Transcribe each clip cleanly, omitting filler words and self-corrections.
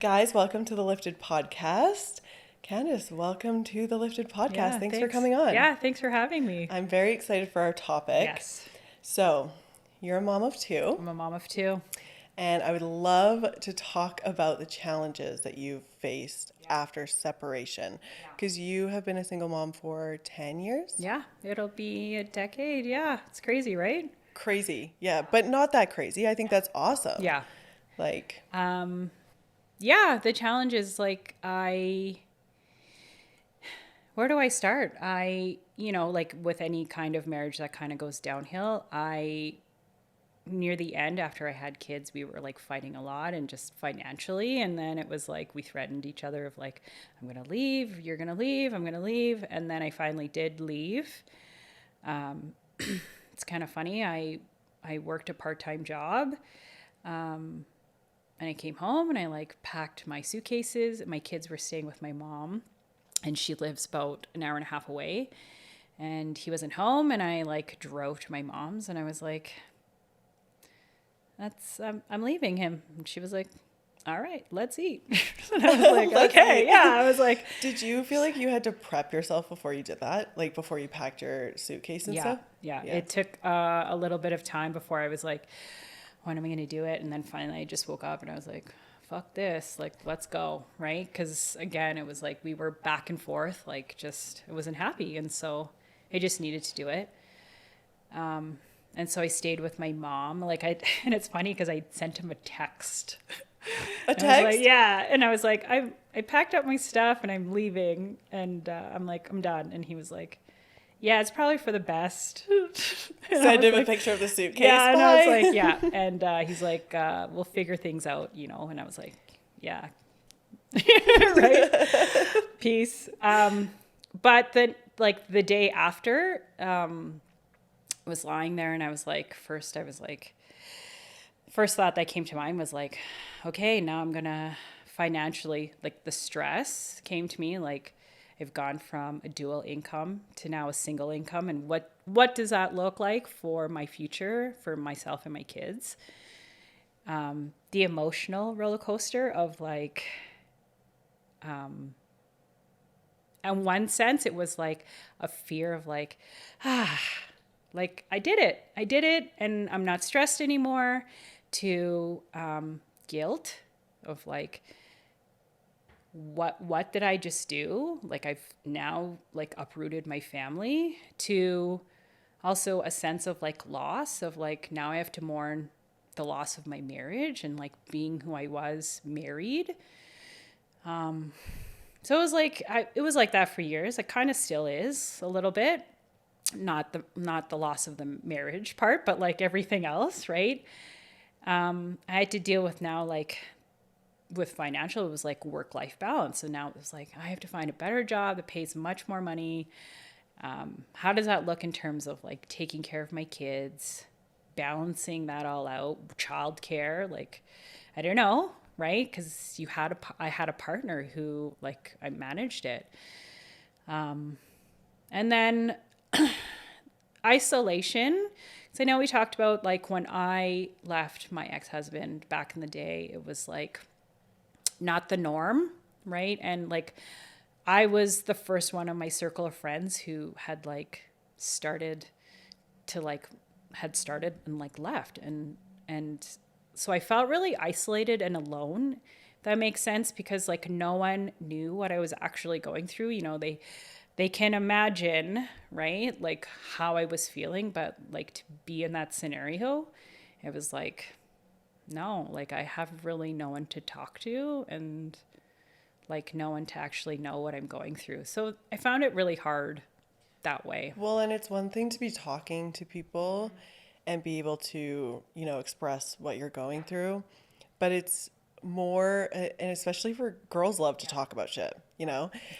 Guys, welcome to the Lifted Podcast. Candace, welcome to the Lifted Podcast. Yeah, thanks for coming on. Yeah, thanks for having me. I'm very excited for our topic. Yes. So, you're a mom of two, I'm a mom of two. and I would love to talk about the challenges that you've faced after separation, because you have been a single mom for 10 years? Yeah, it'll be a decade. Yeah, it's crazy, right? Crazy, yeah, but not that crazy. I think that's awesome. Yeah. Like, Yeah, the challenge is where do I start? Like with any kind of marriage that kind of goes downhill, near the end after I had kids, we were like fighting a lot and just financially. And then it was like, we threatened each other of like, I'm going to leave, you're going to leave, I'm going to leave. And then I finally did leave. It's kind of funny. I worked a part-time job. And I came home and I like packed my suitcases. My kids were staying with my mom and she lives about an hour and a half away. And he wasn't home and I like drove to my mom's and I was like, I'm leaving him. And she was like, all right, let's eat. And I was like, okay, yeah. I was like, did you feel like you had to prep yourself before you did that? Like before you packed your suitcase and stuff? Yeah. It took a little bit of time before I was like, when am I going to do it? And then finally I just woke up and I was like, fuck this, like, let's go. Right. Cause again, it was like, we were back and forth, like just, I wasn't happy. And so I just needed to do it. And so I stayed with my mom. And it's funny cause I sent him a text. A text? Yeah. And I was like, I packed up my stuff and I'm leaving. And I'm like, I'm done. And he was like, yeah, it's probably for the best. Send him a picture of the suitcase. Yeah, Bye. and I was like, yeah. And he's like, we'll figure things out, And I was like, yeah. Right? Peace. But then, like, the day after, I was lying there and I was like, first thought that came to mind was like, okay, now I'm going to financially, like, the stress came to me, like, I've gone from a dual income to now a single income. And what does that look like for my future, for myself and my kids? The emotional roller coaster of like, in one sense, it was like a fear of like, like I did it and I'm not stressed anymore, to guilt of like, what did I just do? Like I've now like uprooted my family, to also a sense of like loss of like, now I have to mourn the loss of my marriage and like being who I was married. So it was like, it was like that for years. It kind of still is a little bit, not the loss of the marriage part, but like everything else. Right. I had to deal with now, like, with financial, it was like work-life balance. So now it was like, I have to find a better job that pays much more money. How does that look in terms of like taking care of my kids, balancing that all out, childcare? Like, I don't know, right? Because I had a partner who like I managed it. And then isolation. So I know we talked about like when I left my ex-husband back in the day, it was like not the norm, right? And like I was the first one in my circle of friends who had like started and like left, and so I felt really isolated and alone. If that makes sense, because like no one knew what I was actually going through. They can imagine, right, like how I was feeling, but like to be in that scenario, it was like, no, like I have really no one to talk to and like no one to actually know what I'm going through. So I found it really hard that way. Well, and it's one thing to be talking to people and be able to, express what you're going through, but it's more, and especially for girls love to talk about shit,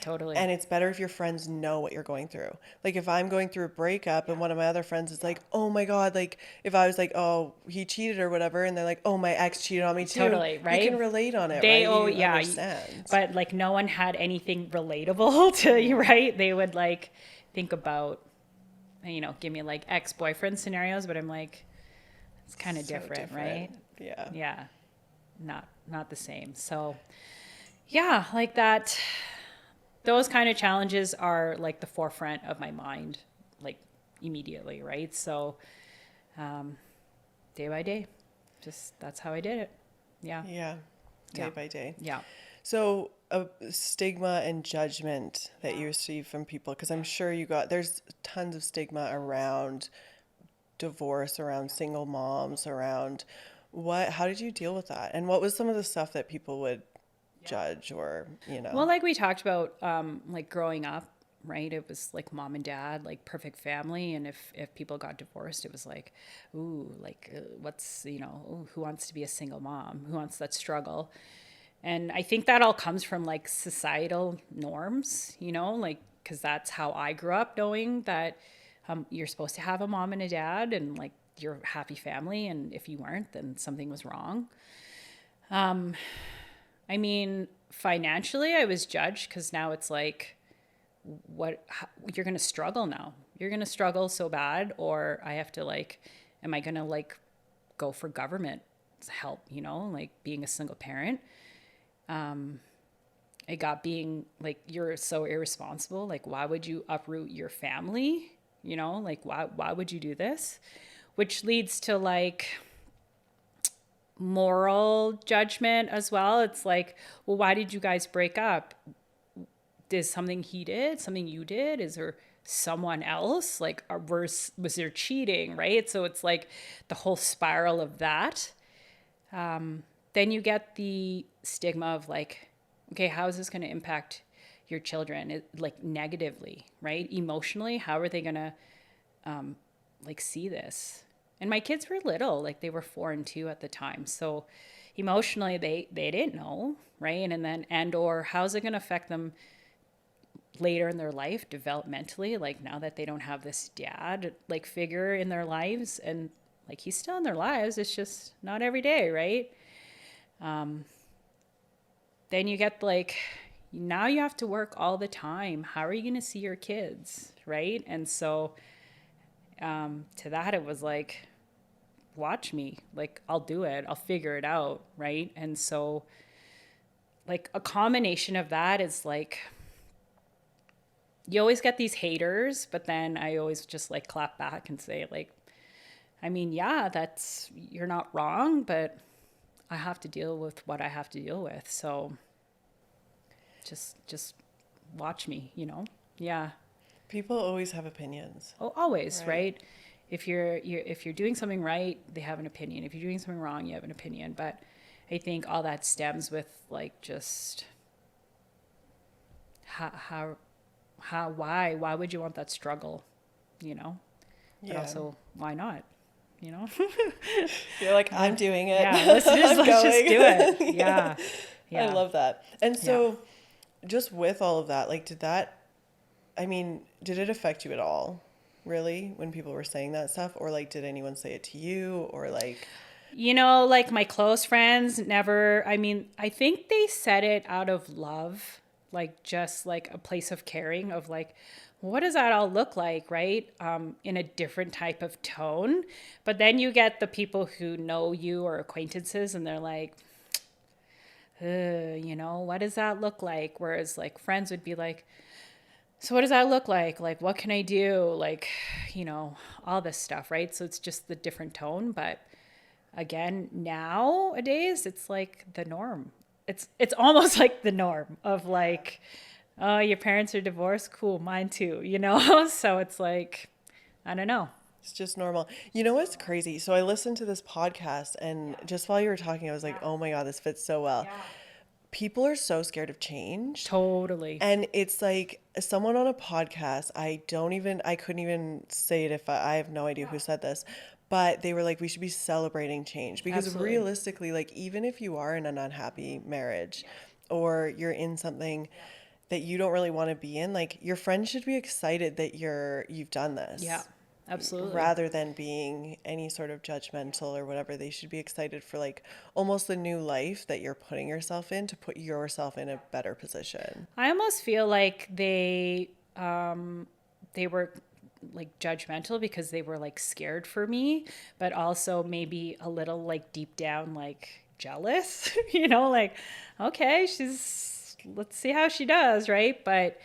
Totally. And it's better if your friends know what you're going through. Like if I'm going through a breakup and one of my other friends is like, oh my God, like if I was like, oh, he cheated or whatever, and they're like, oh, my ex cheated on me too. Totally, right? You can relate on it, right? You understand. But like no one had anything relatable to you, right? They would like think about, give me like ex-boyfriend scenarios, but I'm like, it's kind of different, right? Yeah. Yeah. not the same. So yeah, like that, those kind of challenges are like the forefront of my mind, like immediately, right? So day by day, just that's how I did it. Yeah. Yeah, day Yeah. by day. Yeah. So, a stigma and judgment that you receive from people, because I'm sure there's tons of stigma around divorce, around single moms, around how did you deal with that? And what was some of the stuff that people would judge or, Well, like we talked about, like growing up, right? It was like mom and dad, like perfect family. And if people got divorced, it was like, ooh, like what's, ooh, who wants to be a single mom? Who wants that struggle? And I think that all comes from like societal norms, like, because that's how I grew up, knowing that you're supposed to have a mom and a dad and like your happy family. And if you weren't, then something was wrong. I mean, financially, I was judged because now it's like, you're going to struggle now. You're going to struggle so bad, or I have to like, am I going to like go for government help, like being a single parent? I got being like, you're so irresponsible. Like, why would you uproot your family? Like, why would you do this? Which leads to like moral judgment as well. It's like, well, why did you guys break up? Is something he did, something you did? Is there someone else? Like, was there cheating, right? So it's like the whole spiral of that. Then you get the stigma of like, okay, how is this going to impact your children? Like negatively, right? Emotionally, how are they going to like see this? And my kids were little, like they were 4 and 2 at the time. So emotionally, they didn't know, right? And or how's it going to affect them later in their life developmentally, like now that they don't have this dad like figure in their lives, and like he's still in their lives, it's just not every day, right? Then you get like, now you have to work all the time. How are you going to see your kids, right? And so to that, it was like, watch me, like I'll do it, I'll figure it out, right? And so like a combination of that is like, you always get these haters, but then I always just like clap back and say like, I mean, yeah, you're not wrong, but I have to deal with what I have to deal with. So just watch me, Yeah. people always have opinions, Oh, always, right? right? If you're doing something right, they have an opinion. If you're doing something wrong, you have an opinion. But I think all that stems with like just why would you want that struggle, But Yeah. also, why not, You're like, I'm doing it. Yeah, let's just I'm let's just going. do it. Yeah. I Yeah. love that. And Yeah. so, just with all of that, like, did it affect you at all, really, when people were saying that stuff? Or, like, did anyone say it to you? Or, like, Like my close friends never, I mean, I think they said it out of love, like just like a place of caring of like, what does that all look like, right? In a different type of tone. But then you get the people who know you or acquaintances and they're like, what does that look like? Whereas like friends would be like, so what does that look like? Like, what can I do? Like, all this stuff, right? So it's just the different tone. But again, nowadays, it's like the norm. It's almost like the norm of like, oh, your parents are divorced? Cool, mine too, So it's like, I don't know. it's just normal. You know what's crazy? So, I listened to this podcast, and just while you were talking, I was like, oh my God, this fits so well. People are so scared of change. Totally. And it's like someone on a podcast, I couldn't even say it if I have no idea who said this, but they were like, we should be celebrating change because Absolutely. realistically, like, even if you are in an unhappy marriage or you're in something that you don't really want to be in, like, your friends should be excited that you've done Yeah, this absolutely. rather than being any sort of judgmental or whatever. They should be excited for like almost the new life that you're putting yourself in to put yourself in a better position. I almost feel like they were like judgmental because they were like scared for me, but also maybe a little like deep down like jealous, like, okay, let's see how she does, right? But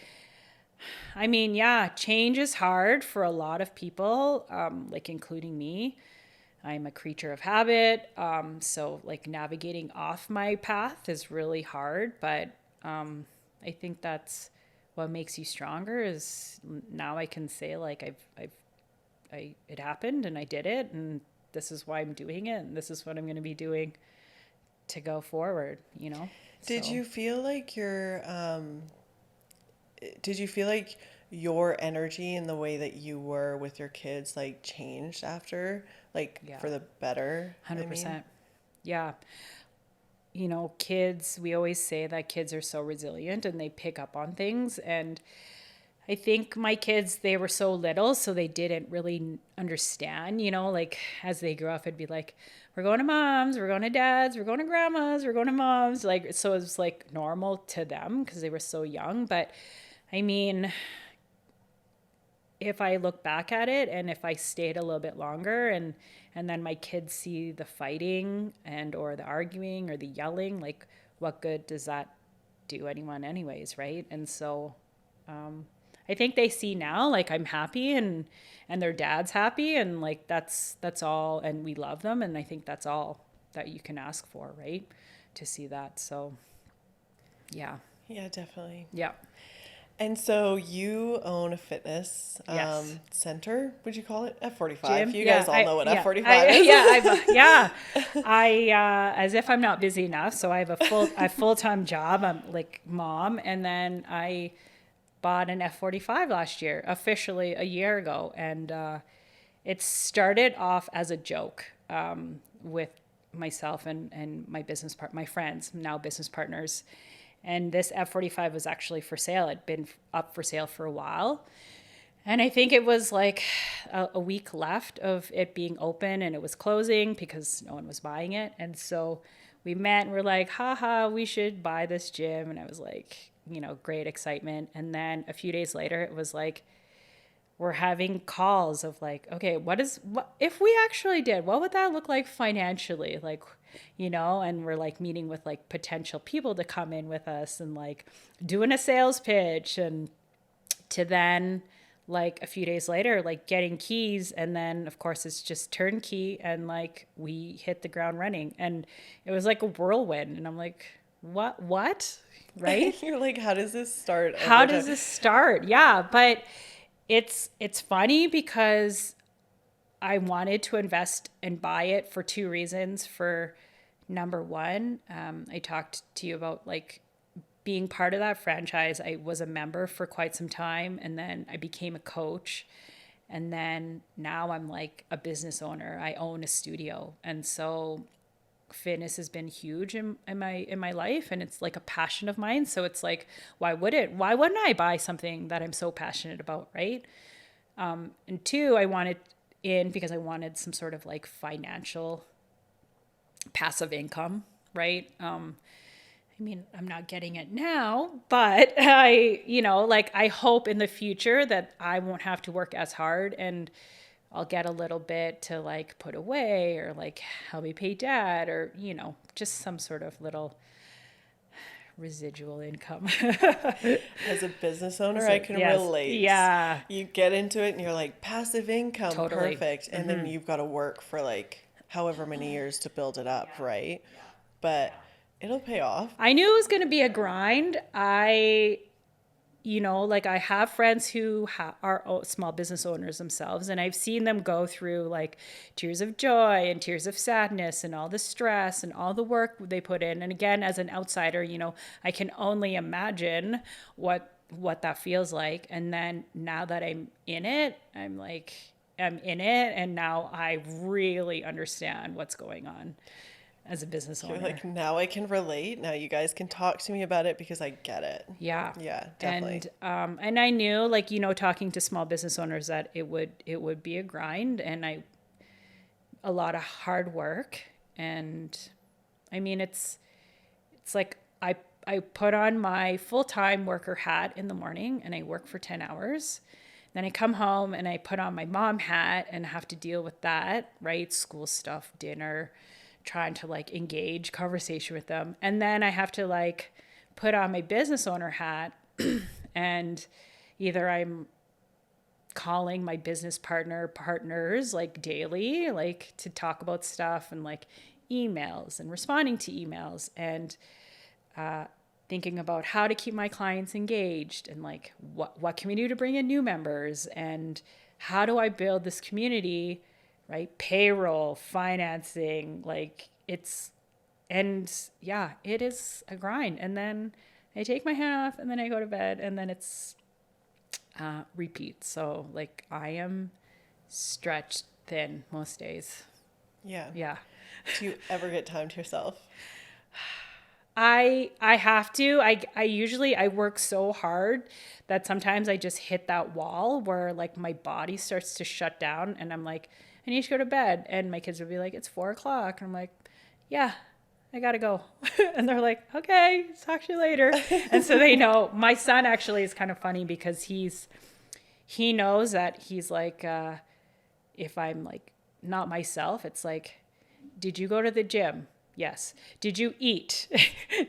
I mean, yeah, change is hard for a lot of people, like including me. I'm a creature of habit. So like navigating off my path is really hard, but I think that's what makes you stronger is now I can say like it happened and I did it and this is why I'm doing it and this is what I'm going to be doing to go forward. Did So you feel like did you feel like your energy and the way that you were with your kids like changed after, like yeah, for the better? I mean, 100%. Yeah. Kids, we always say that kids are so resilient and they pick up on things. And I think my kids, they were so little, so they didn't really understand, like as they grew up, it'd be like, we're going to mom's, we're going to dad's, we're going to grandma's, we're going to mom's. Like, so it was like normal to them because they were so young. But I mean, if I look back at it and if I stayed a little bit longer and then my kids see the fighting and or the arguing or the yelling, like what good does that do anyone anyways, right? And so I think they see now like I'm happy and their dad's happy and like that's all and we love them and I think that's all that you can ask for, right? To see that. So yeah. yeah, definitely. Yeah. And so you own a fitness Yes. center, would you call it? F45. Jim? You Yeah, guys all know what yeah, F45 is. yeah. As if I'm not busy enough. So I have a full-time job. I'm like mom. And then I bought an F45 last year, officially a year ago. And it started off as a joke with myself and my friends, now business partners. And this F45 was actually for sale. It'd been up for sale for a while. And I think it was like a week left of it being open and it was closing because no one was buying it. And so we met and we're like, haha, we should buy this gym. And I was like, great excitement. And then a few days later, it was like, we're having calls of like, okay, what if we actually did, what would that look like financially? Like, and we're like meeting with like potential people to come in with us and like doing a sales pitch and to then like a few days later, like getting keys. And then of course it's just turnkey and like we hit the ground running and it was like a whirlwind. And I'm like, what? Right? You're like, how does this start? How does this start? Yeah. But it's funny because I wanted to invest and buy it for two reasons. For number one, I talked to you about like being part of that franchise. I was a member for quite some time and then I became a coach. And then now I'm like a business owner. I own a studio. And so fitness has been huge in my life and it's like a passion of mine. So it's like, why wouldn't I buy something that I'm so passionate about, right? And two, I wanted in because I wanted some sort of like financial passive income, right? I mean, I'm not getting it now, but I hope in the future that I won't have to work as hard and I'll get a little bit to like put away or like help me pay dad or, just some sort of little residual income. As a business owner, I can Yes. relate. Yeah. You get into it and you're like, passive income, Totally. perfect. And then you've got to work for like however many years to build it up, right? But it'll pay off. I knew it was going to be a grind. I have friends who are small business owners themselves, and I've seen them go through like tears of joy and tears of sadness and all the stress and all the work they put in. And again, as an outsider, I can only imagine what that feels like. And then now that I'm in it, I'm in it, and now I really understand what's going on as a business owner. You're like, now I can relate. Now you guys can talk to me about it because I get it. Yeah. Yeah, definitely. And I knew like, talking to small business owners that it would be a grind and a lot of hard work. And I mean, it's like I put on my full-time worker hat in the morning and I work for 10 hours. Then I come home and I put on my mom hat and have to deal with that, right? School stuff, dinner, trying to like engage conversation with them. And then I have to like put on my business owner hat and either I'm calling my business partners like daily, like to talk about stuff and like emails and responding to emails and thinking about how to keep my clients engaged and like what can we do to bring in new members and how do I build this community, right? Payroll, financing, like it is a grind. And then I take my hand off and then I go to bed and then it's repeat. So like I am stretched thin most days. Yeah. Yeah. Do you ever get time to yourself? I have to. I work so hard that sometimes I just hit that wall where like my body starts to shut down and I'm like, I need to go to bed. And my kids would be like, it's 4:00. And I'm like, yeah, I gotta go. And they're like, okay, talk to you later. And so they know. My son actually is kind of funny because he knows that he's like, if I'm like not myself, it's like, did you go to the gym? Yes. Did you eat?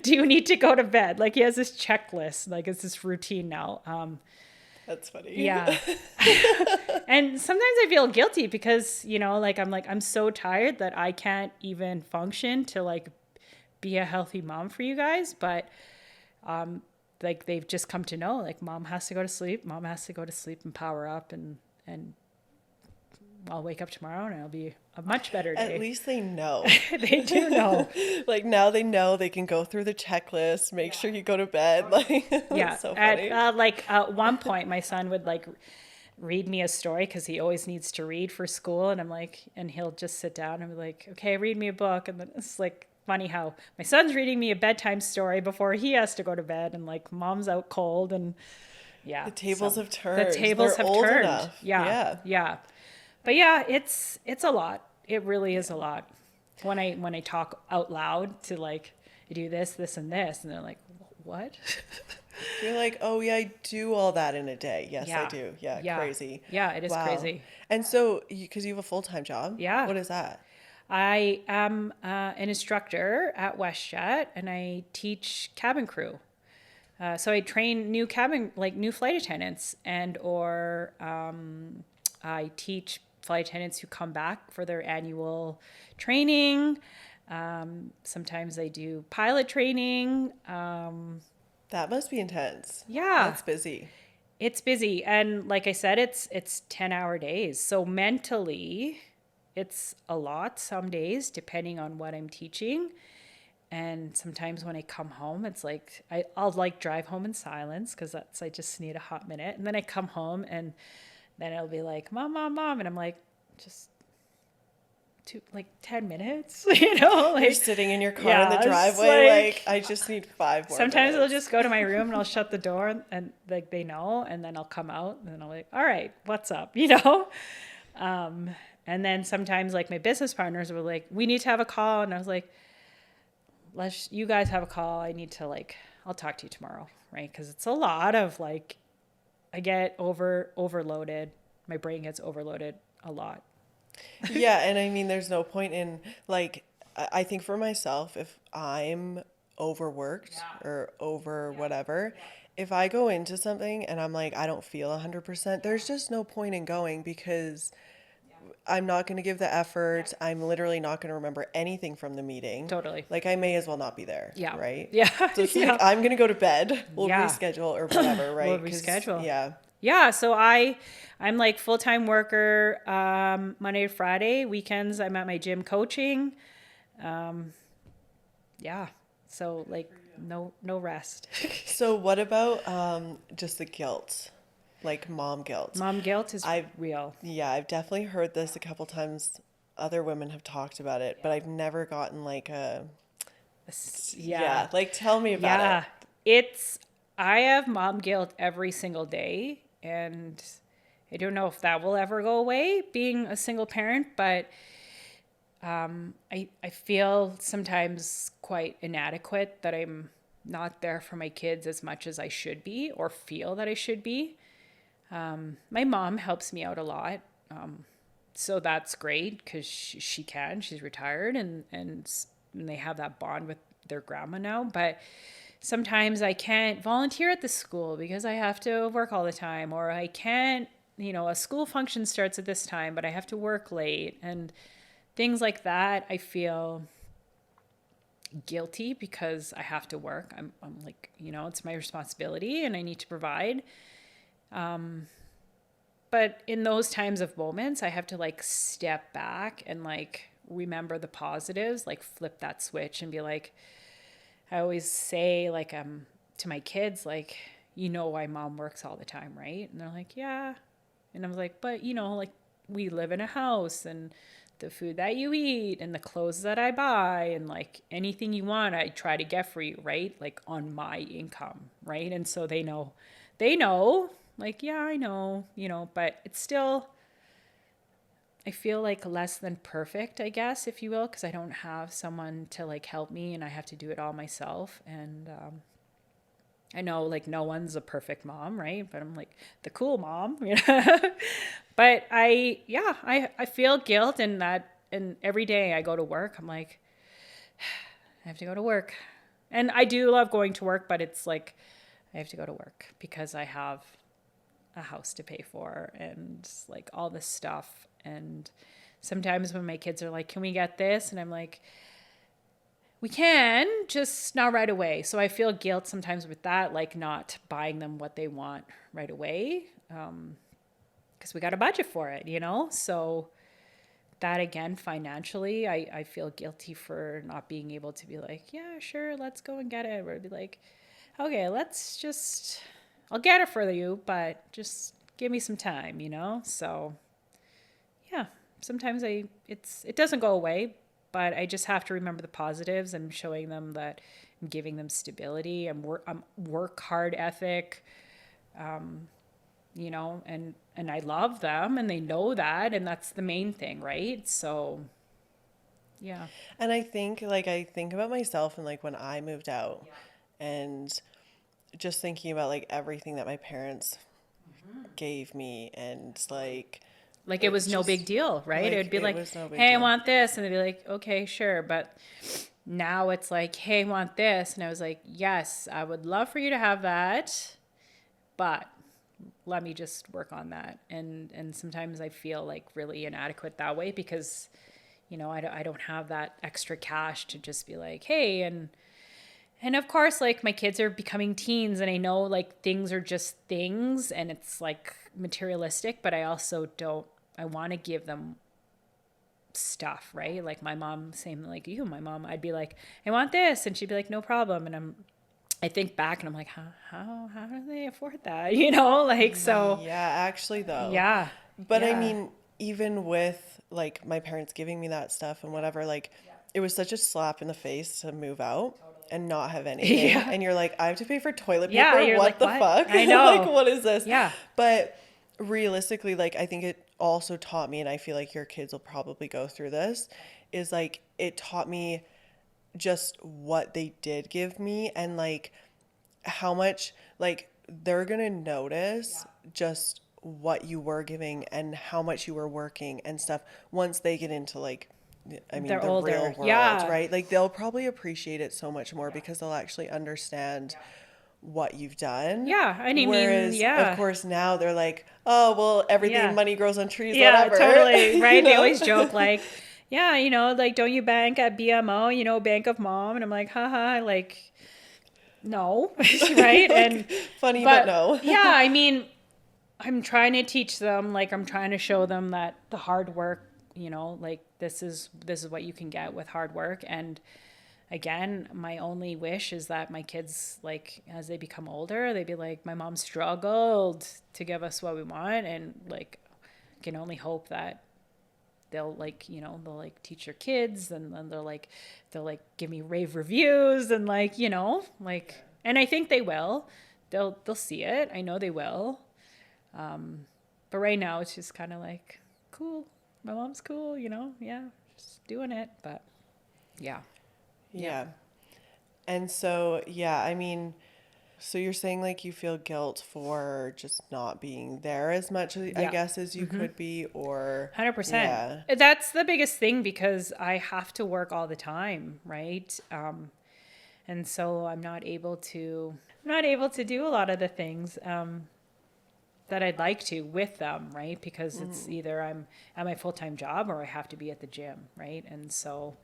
Do you need to go to bed? Like he has this checklist, like it's this routine now. That's funny. Yeah. And sometimes I feel guilty because, like I'm so tired that I can't even function to like be a healthy mom for you guys. But like they've just come to know like mom has to go to sleep. Mom has to go to sleep and power up and I'll wake up tomorrow and it'll be a much better day. At least they know. They do know. Like now they know they can go through the checklist, make sure you go to bed. Like, Yeah. so funny. At one point, my son would like read me a story because he always needs to read for school. And I'm like, and he'll just sit down and be like, okay, read me a book. And then it's like funny how my son's reading me a bedtime story before he has to go to bed and like mom's out cold. And yeah. The tables have turned. The tables They're have old turned. enough. Yeah. Yeah. But yeah, it's a lot. It really is a lot. When I talk out loud to like, I do this, and this, and they're like, what? You're like, oh yeah, I do all that in a day. Yes, Yeah. I do. Yeah, Yeah. crazy. Yeah, it is Wow. crazy. And so, because you have a full-time job? Yeah. What is that? I am an instructor at WestJet, and I teach cabin crew. So I train new flight attendants, or I teach flight attendants who come back for their annual training. Sometimes I do pilot training. That must be intense. Yeah. That's busy. It's busy. And like I said, it's 10-hour days. So mentally, it's a lot some days, depending on what I'm teaching. And sometimes when I come home, it's like, I'll like drive home in silence because I just need a hot minute. And then I come home and then it'll be like, mom. And I'm like, just 10 minutes, like You're sitting in your car in the driveway. Like, I just need 5 more sometimes minutes. I'll just go to my room and I'll shut the door and like they know, and then I'll come out and then I'll like, all right, what's up? And then sometimes like my business partners were like, we need to have a call. And I was like, you guys have a call. I need to I'll talk to you tomorrow. Right. Cause it's a lot of like, I get overloaded. My brain gets overloaded a lot. Yeah, and I mean, there's no point in I think for myself, if I'm overworked or over whatever, if I go into something and I'm like, I don't feel 100%, there's just no point in going because I'm not going to give the effort. I'm literally not going to remember anything from the meeting. Totally. Like I may as well not be there. Yeah. Right? Yeah. So it's like, I'm going to go to bed. We'll Yeah. reschedule or whatever, right? We'll 'Cause, reschedule. Yeah. Yeah, so I'm like full-time worker, Monday to Friday. Weekends I'm at my gym coaching. Yeah, so like no rest. So what about just the guilt? Like mom guilt? Mom guilt is real. Yeah, I've definitely heard this a couple times. Other women have talked about it, but I've never gotten like Yeah. like tell me about it. I have mom guilt every single day, and I don't know if that will ever go away being a single parent, but I feel sometimes quite inadequate that I'm not there for my kids as much as I should be or feel that I should be. My mom helps me out a lot. So that's great because she can. She's retired, and they have that bond with their grandma now. But sometimes I can't volunteer at the school because I have to work all the time, or I can't, a school function starts at this time, but I have to work late and things like that. I feel guilty because I have to work. I'm like, it's my responsibility and I need to provide. But in those times of moments, I have to like step back and like remember the positives, like flip that switch and be like, I always say like to my kids, like, why mom works all the time, right? And they're like, yeah. And I was like, but like we live in a house, and the food that you eat and the clothes that I buy and like anything you want, I try to get for you, right? Like on my income, right? And so they know, like, yeah, I know, but it's still, I feel like less than perfect, I guess, if you will, because I don't have someone to like help me and I have to do it all myself. And I know like no one's a perfect mom, right? But I'm like the cool mom, But I feel guilt in that. And every day I go to work, I'm like, I have to go to work. And I do love going to work, but it's like, I have to go to work because I have a house to pay for and like all this stuff. And sometimes when my kids are like, can we get this? And I'm like, we can, just not right away. So I feel guilt sometimes with that, like not buying them what they want right away. Because we got a budget for it, So that again, financially, I feel guilty for not being able to be like, yeah, sure, let's go and get it. Or be like, okay, I'll get it for you, but just give me some time, So yeah, sometimes it doesn't go away, but I just have to remember the positives and showing them that I'm giving them stability. I'm work hard ethic, and I love them and they know that, and that's the main thing, right? So yeah. And I think about myself and like when I moved out and just thinking about like everything that my parents gave me and Like it was no just big deal, right? It like would be it like, was no big hey, I deal. want this. And they'd be like, okay, sure. But now it's like, hey, I want this. And I was like, yes, I would love for you to have that, but let me just work on that. And sometimes I feel like really inadequate that way because, I don't have that extra cash to just be like, hey, and of course, like my kids are becoming teens and I know like things are just things and it's like materialistic, but I also I want to give them stuff, right? Like my mom, same like you, my mom, I'd be like, I want this. And she'd be like, no problem. And I think back and I'm like, how do they afford that? Like, so Yeah, actually though. yeah, But I yeah, mean, even with like my parents giving me that stuff and whatever, like it was such a slap in the face to move out and not have anything. yeah, And you're like, I have to pay for toilet yeah. paper? You're What like, the what? fuck? I Like, know. what is this? Yeah. But realistically, like, I think it also taught me, and I feel like your kids will probably go through this, is like, it taught me just what they did give me and like how much, like, they're gonna notice just what you were giving and how much you were working and stuff once they get into like I mean They're the real older. world, Yeah. right? Like they'll probably appreciate it so much more because they'll actually understand what you've done. Yeah. And I mean, Whereas of yeah. course now they're like, "Oh, well, everything Yeah. money grows on trees, Yeah, whatever." totally. you Right. They know? always joke like, yeah, like, don't you bank at BMO, Bank of Mom? And I'm like, haha, like, no. Right. Like funny but But no. yeah, I mean, I'm trying to teach them, like, I'm trying to show them that the hard work, like, this is what you can get with hard work. And again, my only wish is that my kids, like, as they become older, they'd be like, my mom struggled to give us what we want. And, like, can only hope that they'll like, they'll like teach their kids and then they'll like give me rave reviews and like, like, and I think they will. They'll see it. I know they will. But right now it's just kind of like, cool. My mom's cool, yeah, just doing it. But yeah. Yeah. Yeah. And so, yeah, I mean, So you're saying like you feel guilt for just not being there as much, I Yeah. guess, as you could be, or 100%. yeah. That's the biggest thing because I have to work all the time, right? And so I'm not able to do a lot of the things that I'd like to with them, right? Because it's either I'm at my full-time job or I have to be at the gym, right? And so,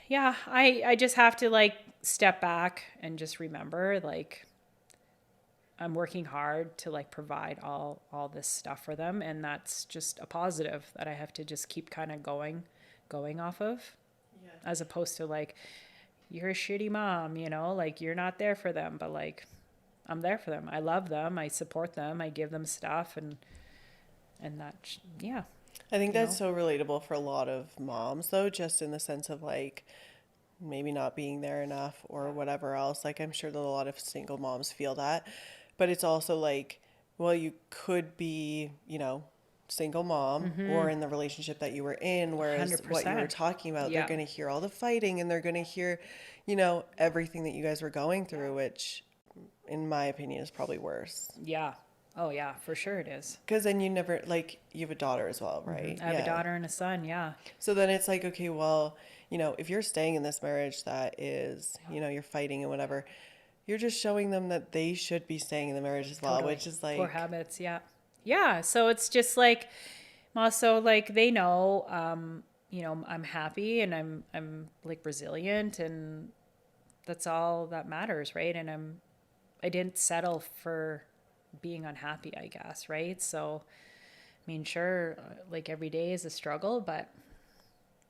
yeah, I just have to like step back and just remember like I'm working hard to like provide all this stuff for them, and that's just a positive that I have to just keep kind of going off of, Yeah. as opposed to like you're a shitty mom, you know, like you're not there for them, but like I'm there for them. I love them. I support them. I give them stuff, and that yeah, I think you that's know. so relatable for a lot of moms, though, just in the sense of like maybe not being there enough or whatever else. Like, I'm sure that a lot of single moms feel that. But it's also like, well, you could be, single mom or in the relationship that you were in, whereas what you were 100%. talking about, they're Yeah. going to hear all the fighting and they're going to hear, everything that you guys were going through, which, in my opinion, is probably worse. Yeah. Oh yeah, for sure it is. Because then you never, like, you have a daughter as well, right? I have a Yeah. daughter and a son. Yeah. So then it's like, okay, well, if you're staying in this marriage that is, you're fighting and whatever, you're just showing them that they should be staying in the marriage as well, Totally. which is Poor like, habits. Yeah. Yeah. So it's just like also like they know I'm happy and I'm like resilient, and that's all that matters, right? And I didn't settle for being unhappy, I guess, right? So I mean, sure, like every day is a struggle, but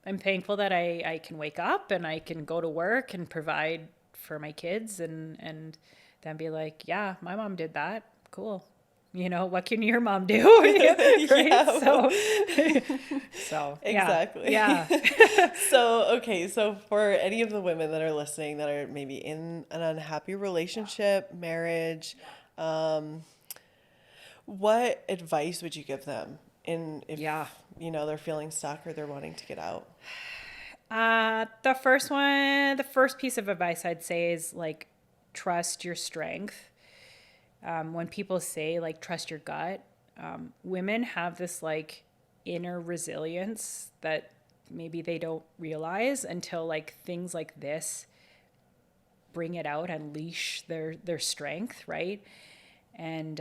I'm thankful that I can wake up and I can go to work and provide for my kids, and then be like, yeah, my mom did that. Cool. You know, what can your mom do? Right? yeah, So yeah. exactly. Yeah. So, okay, so for any of the women that are listening that are maybe in an unhappy relationship, marriage, what advice would you give them in if, Yeah. they're feeling stuck or they're wanting to get out? The first piece of advice I'd say is like, trust your strength. When people say like, trust your gut, women have this like inner resilience that maybe they don't realize until like things like this bring it out, unleash their strength, right? And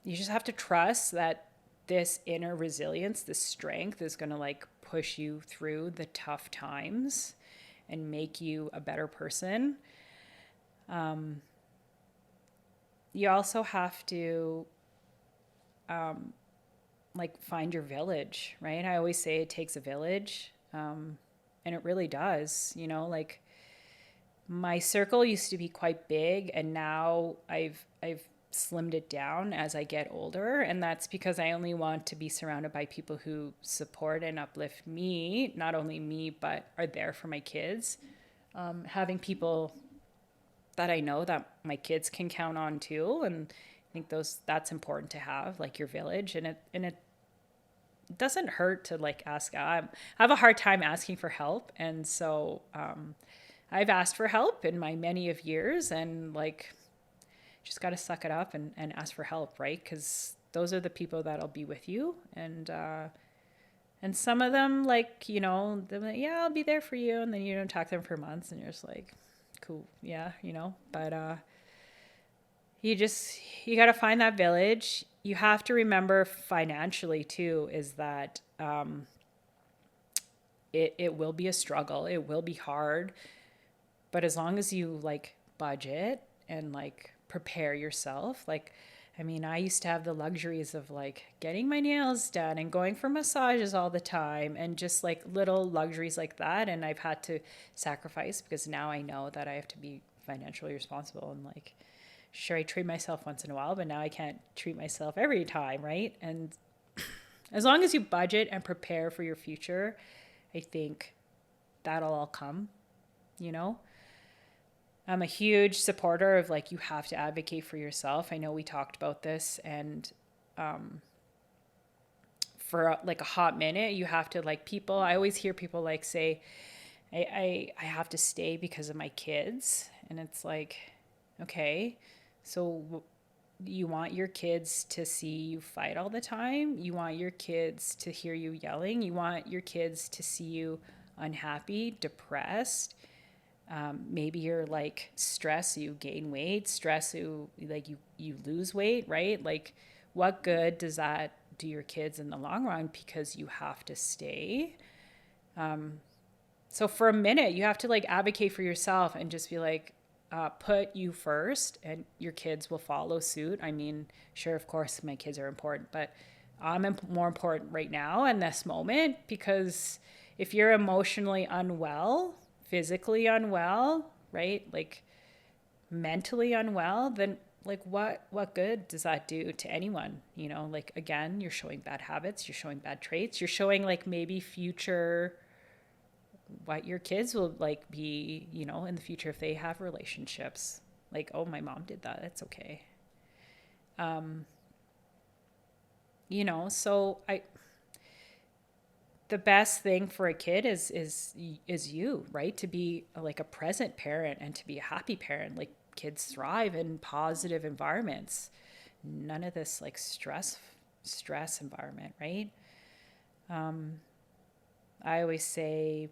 you just have to trust that this inner resilience, this strength is going to like push you through the tough times and make you a better person. You also have to like find your village, right? I always say it takes a village, and it really does. You know, like my circle used to be quite big, and now I've slimmed it down as I get older, and that's because I only want to be surrounded by people who support and uplift me, not only me but are there for my kids. Having people that I know that my kids can count on too, and I think that's important to have, like your village, and it doesn't hurt to like ask. I have a hard time asking for help, and so I've asked for help in my many of years, and like just got to suck it up and ask for help, right? Because those are the people that'll be with you, and some of them, like, they're like, yeah, I'll be there for you, and then you don't talk to them for months, and you're just like, cool, yeah, but you got to find that village. You have to remember financially too, is that it will be a struggle, it will be hard, but as long as you like budget and like prepare yourself, like, I mean, I used to have the luxuries of like getting my nails done and going for massages all the time, and just like little luxuries like that, and I've had to sacrifice because now I know that I have to be financially responsible, and like, sure, I treat myself once in a while, but now I can't treat myself every time, right? And as long as you budget and prepare for your future, I think that'll all come, you know? I'm a huge supporter of like, you have to advocate for yourself. I know we talked about this, and for like a hot minute, you have to like I always hear people like say, I have to stay because of my kids. And it's like, Okay. So you want your kids to see you fight all the time. You want your kids to hear you yelling. You want your kids to see you unhappy, depressed. Maybe you're like stress, you gain weight, stress, you lose weight, right? Like, what good does that do your kids in the long run? Because you have to stay. So for a minute, you have to like advocate for yourself and just be like, put you first, and your kids will follow suit. I mean, sure, of course, my kids are important, but I'm more important right now in this moment, because if you're emotionally unwell, physically unwell, right? Like mentally unwell, then like what good does that do to anyone? You know, like again, you're showing bad habits, you're showing bad traits, you're showing like maybe future what your kids will like be, you know, in the future if they have relationships. Like, oh, my mom did that. It's okay. You know, so I the best thing for a kid is you, right? To be like a present parent and to be a happy parent. Like kids thrive in positive environments. None of this like stress environment, right? I always say,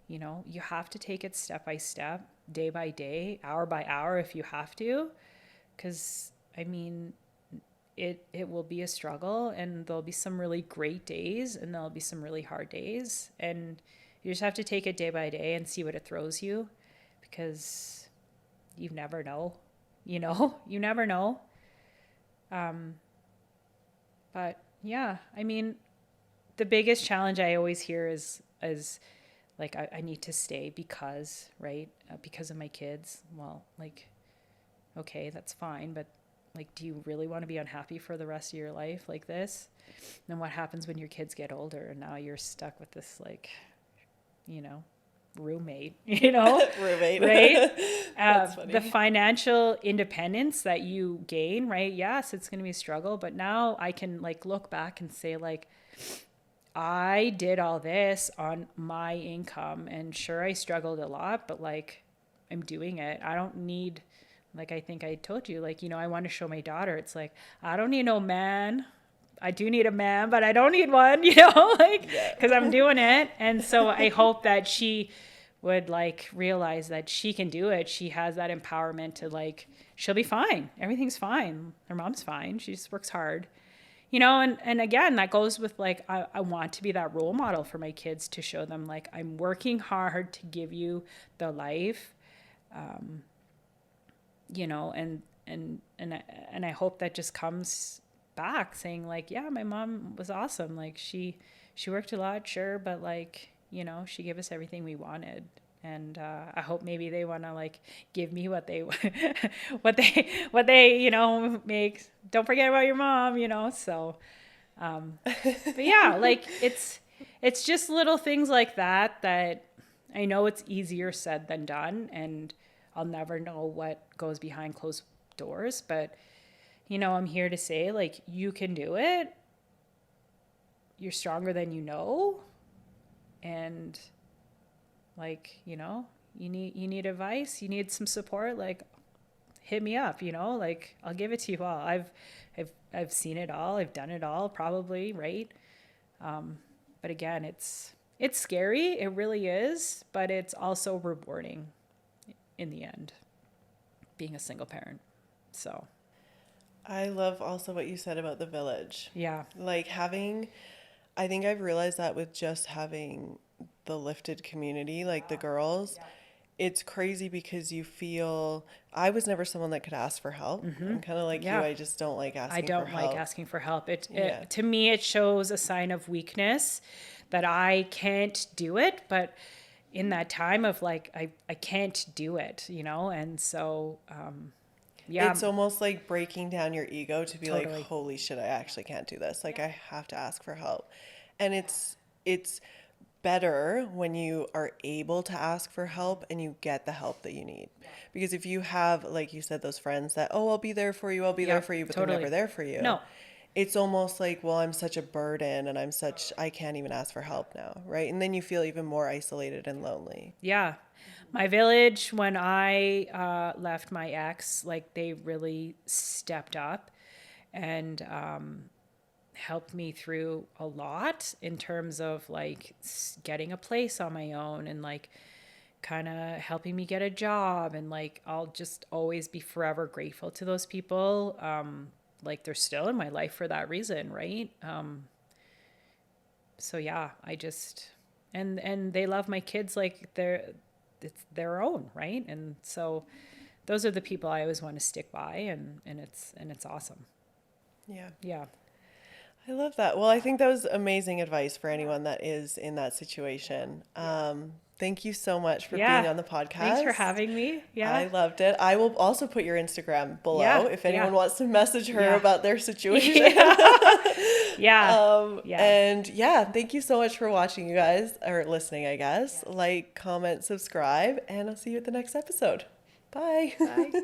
you know, you have to take it step by step, day by day, hour by hour if you have to, because I mean, it will be a struggle, and there'll be some really great days and there'll be some really hard days, and you just have to take it day by day and see what it throws you, because you never know, you know. You never know. But yeah, I mean, the biggest challenge I always hear is like, I need to stay because, right, because of my kids. Well, like, okay, that's fine, but like, do you really want to be unhappy for the rest of your life like this? Then what happens when your kids get older and now you're stuck with this, like, you know, roommate, you know, Roommate. right? That's funny. The financial independence that you gain, right? Yes, it's going to be a struggle, but now I can like look back and say, like, I did all this on my income, and sure, I struggled a lot, but like, I'm doing it. I don't need, like, I think I told you, like, you know, I want to show my daughter, it's like, I don't need no man. I do need a man, but I don't need one, you know, like, Yeah. because I'm doing it. And so I hope that she would like realize that she can do it. She has that empowerment to like, she'll be fine. Everything's fine. Her mom's fine. She just works hard, you know. And again, that goes with like, I want to be that role model for my kids, to show them like, I'm working hard to give you the life, you know. And I hope that just comes back saying like, yeah, my mom was awesome. Like she worked a lot, sure, but like, you know, she gave us everything we wanted. And I hope maybe they want to like give me what they what they you know make. Don't forget about your mom, you know. So but yeah, like it's just little things like that that I know it's easier said than done, and I'll never know what goes behind closed doors, but you know, I'm here to say like, you can do it. You're stronger than you know. And like, you know, you need advice, you need some support, like hit me up, you know, like I'll give it to you all. I've seen it all. I've done it all probably, right? But again, it's scary. It really is, but it's also rewarding in the end, being a single parent. So, I love also what you said about the village. yeah. Like having, I think I've realized that with just having the lifted community, like the girls, it's crazy because you feel, I was never someone that could ask for help. I'm kind of like you, Yeah. I just don't like I asking for don't like help. asking for help. Yeah. To me, it shows a sign of weakness that I can't do it. But in that time of like, I can't do it, you know? And so, yeah, It's almost like breaking down your ego to be like, totally. holy shit, I actually can't do this. Like I have to ask for help. And it's better when you are able to ask for help and you get the help that you need. Because if you have, like you said, those friends that, oh, I'll be there for you, I'll be there Yep, for you, but they're totally. never there for you. No, It's almost like, well, I'm such a burden and I can't even ask for help now, right? And then you feel even more isolated and lonely. yeah. My village, when I left my ex, like they really stepped up and helped me through a lot in terms of like getting a place on my own and like kind of helping me get a job. And like I'll just always be forever grateful to those people. Like they're still in my life for that reason, right? So yeah, I just and they love my kids like it's their own, right? And so those are the people I always want to stick by, and it's awesome. Yeah. Yeah. I love that. Well, I think that was amazing advice for anyone that is in that situation. Thank you so much for being Yeah. on the Thanks for podcast. having me. I Yeah. loved it. I will also put your Instagram below Yeah. if Yeah. anyone wants to message her Yeah. about their situation. Yeah. Yeah. And yeah, thank you so much for watching, you guys, or listening, I guess. Like, comment, subscribe, and I'll see you at the next episode. Bye. Bye.